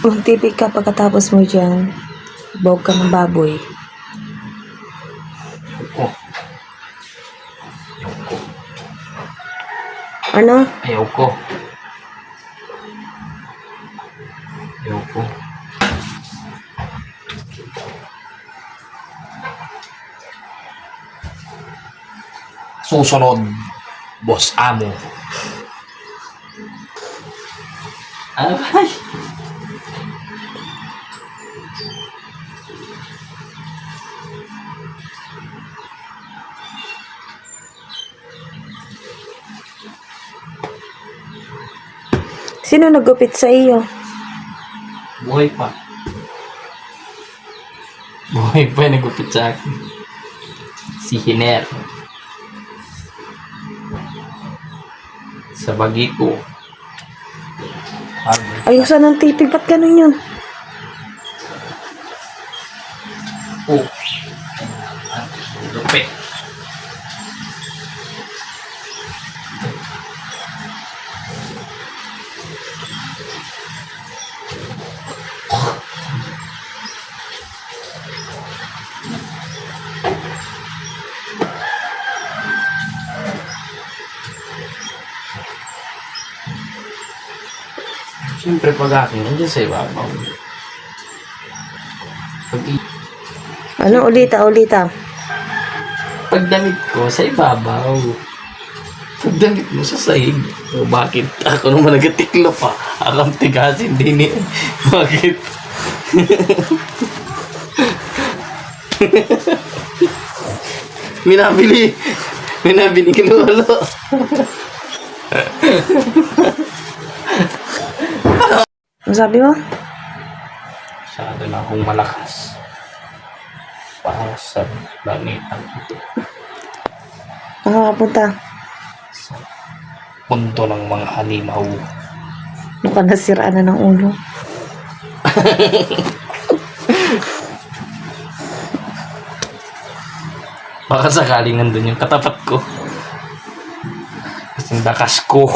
Magtipid ka pagkatapos mo dyan. Bawag ka ng baboy. Oh, Ano? ayaw ko. Ayaw ko. Susunod, boss amo. Ano ba? Sino nagupit sa iyo? Buhay pa. Buhay pa yung nagupit sa akin. Si Hiner. Sa bagi ko. Ayusan ng tipid. Ba't ganun yun? Oh. Lupit. Siyempre pag akin, nandiyan sa ibabaw. Ano? Ulita. Pagdamit ko sa ibabaw. Pagdamit mo sa sahig. O bakit? Ako naman nagatiklo pa. Akang tigasin din eh. Bakit? Minabili ka lolo. Ano sabi mo? Masyado na akong malakas. Para sa planetan ito. Makakapunta. Punto ng mga halimaw. Napanasiraan na ng ulo. Baka sakaling nandun yung katapat ko. Kasing dakas ko.